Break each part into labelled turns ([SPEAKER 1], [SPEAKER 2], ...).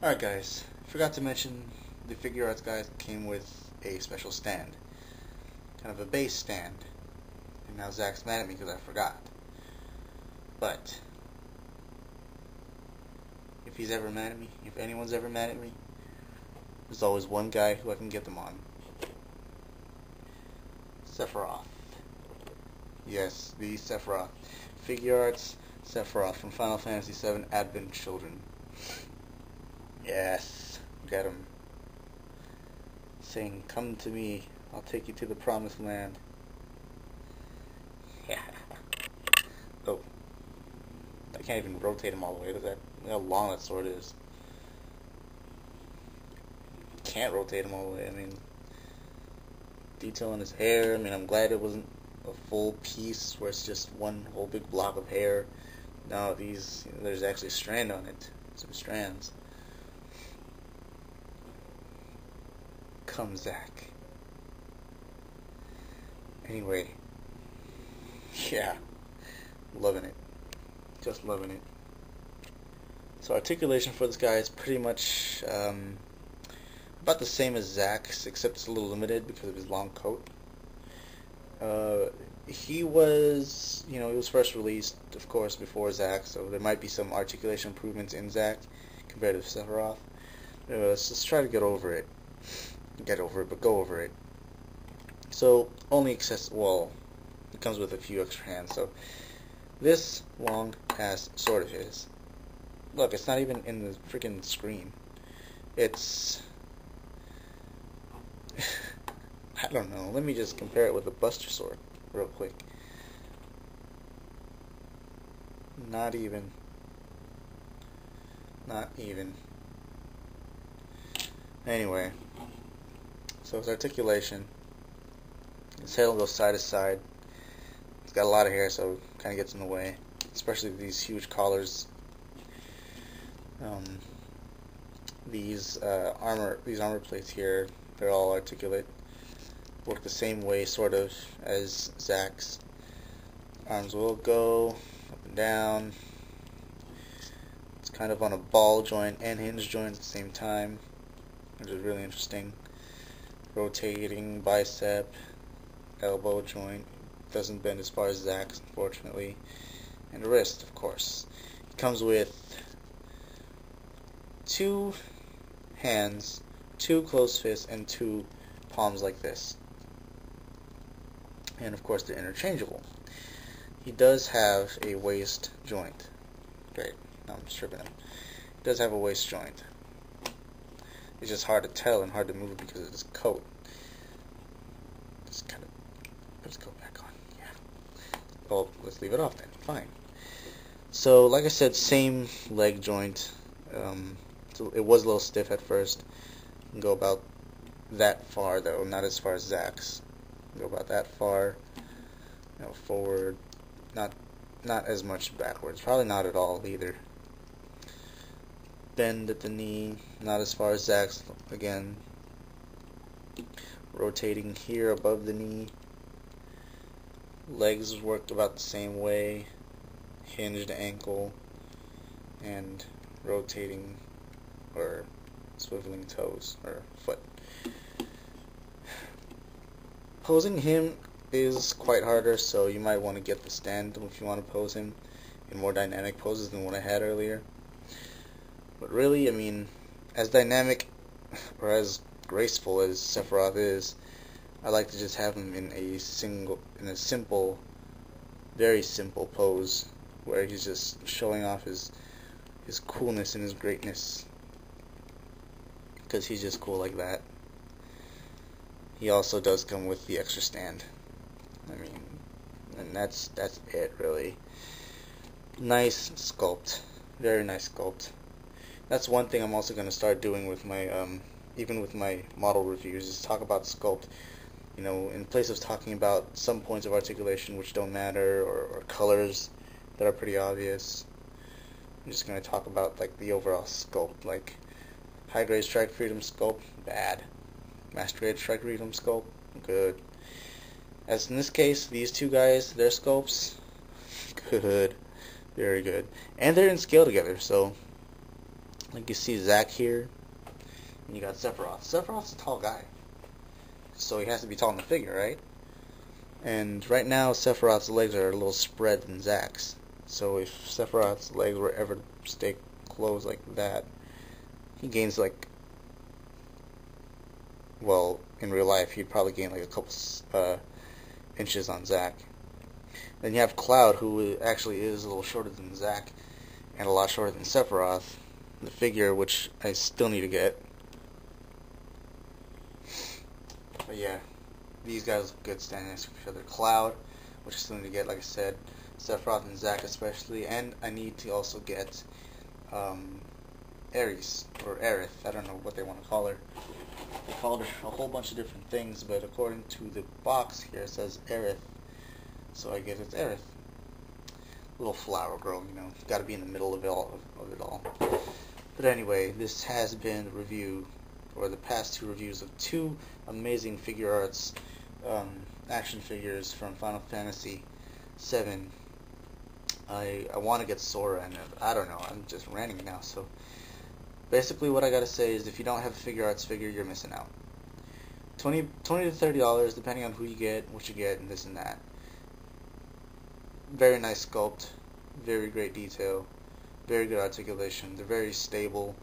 [SPEAKER 1] Alright guys, forgot to mention the Figure Arts guide came with a special stand. Kind of a base stand. And now Zach's mad at me because I forgot. But if he's ever mad at me, if anyone's ever mad at me, there's always one guy who I can get them on. Sephiroth. Yes, the Sephiroth. Figure Arts Sephiroth from Final Fantasy VII Advent Children. Yes, get him. Saying, "Come to me, I'll take you to the promised land." Yeah. Oh. I can't even rotate him all the way. Look at how long that sword is. Can't rotate him all the way. I mean, detail in his hair. I mean, I'm glad it wasn't a full piece where it's just one whole big block of hair. No, there's actually a strand on it. Some strands. Come, Zach. Anyway, yeah, loving it. Just loving it. So articulation for this guy is pretty much about the same as Zach's, except it's a little limited because of his long coat. He was first released, of course, before Zach, so there might be some articulation improvements in Zach compared to Sephiroth. Let's just try to get over it. But go over it. So, only it comes with a few extra hands. So, this long-ass sword of his, look, it's not even in the freaking screen. It's, I don't know, let me just compare it with a Buster Sword, real quick. Not even. Anyway. So his articulation, his head will go side to side. He's got a lot of hair, so it kind of gets in the way, especially these huge collars. These armor plates here, they're all articulate. Work the same way, sort of, as Zach's. Arms will go up and down. It's kind of on a ball joint and hinge joint at the same time, which is really interesting. Rotating bicep, elbow joint, doesn't bend as far as Zach's, unfortunately, and the wrist, of course. It comes with 2 hands, 2 closed fists, and 2 palms like this. And of course they're interchangeable. He does have a waist joint. Great, now I'm stripping him. He does have a waist joint. It's just hard to tell and hard to move because of this coat. Just kind of, let's go back on. Yeah. Well, let's leave it off then. Fine. So, like I said, same leg joint. So it was a little stiff at first. You can go about that far though, not as far as Zach's. Go about that far. Forward. Not as much backwards. Probably not at all either. Bend at the knee, not as far as Zach's, again. Rotating here above the knee. Legs work about the same way. Hinged ankle. And rotating or swiveling toes or foot. Posing him is quite harder, so you might want to get the stand if you want to pose him in more dynamic poses than what I had earlier. But really, I mean, as dynamic or as graceful as Sephiroth is, I like to just have him in a simple, very simple pose where he's just showing off his coolness and his greatness, because he's just cool like that. He also does come with the extra stand. I mean, and that's it really. Nice sculpt, very nice sculpt. That's one thing I'm also going to start doing with my, even with my model reviews, is talk about sculpt. In place of talking about some points of articulation which don't matter, or colors that are pretty obvious. I'm just going to talk about, like, the overall sculpt. Like, high grade strike freedom sculpt, bad. Master grade strike freedom sculpt, good. As in this case, these two guys, their sculpts, good. Very good. And they're in scale together, so Like you see Zack here, and you got Sephiroth. Sephiroth's a tall guy, so he has to be tall in the figure, right? And right now, Sephiroth's legs are a little spread than Zack's. So if Sephiroth's legs were ever to stay closed like that, he gains like, well, in real life, he'd probably gain like a couple inches on Zack. Then you have Cloud, who actually is a little shorter than Zack, and a lot shorter than Sephiroth, the figure, which I still need to get. But yeah, these guys look good standing next to each other. Cloud, which I still need to get, like I said, Sephiroth and Zack especially, and I need to also get Ares, or Aerith, I don't know what they want to call her. They called her a whole bunch of different things, but according to the box here, it says Aerith, so I guess it's Aerith. Little flower girl, you know, gotta be in the middle of it all. But anyway, this has been a review, or the past two reviews of two amazing figure arts, action figures from Final Fantasy VII. I want to get Sora, and I don't know, I'm just ranting now, so basically what I gotta say is if you don't have a figure arts figure, you're missing out. $20 to $30, depending on who you get, what you get, and this and that. Very nice sculpt, very great detail, very good articulation. They're very stable.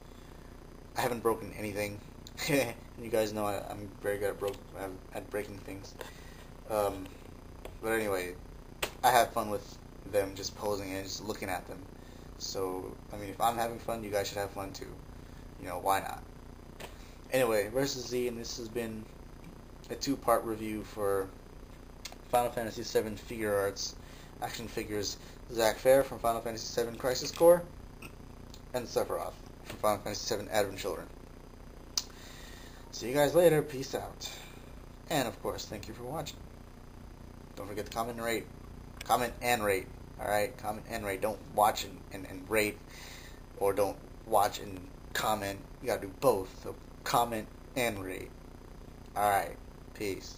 [SPEAKER 1] I haven't broken anything. You guys know I'm very good at breaking things. But anyway, I have fun with them just posing and just looking at them. So, I mean, if I'm having fun, you guys should have fun too. You know, why not? Anyway, Versus Z, and this has been a two-part review for Final Fantasy VII Figure Arts action figures. Zack Fair from Final Fantasy VII Crisis Core, and Sephiroth from Final Fantasy VII Advent Children. See you guys later. Peace out. And, of course, thank you for watching. Don't forget to comment and rate. Comment and rate. Alright? Comment and rate. Don't watch and rate. Or don't watch and comment. You gotta do both. So comment and rate. Alright. Peace.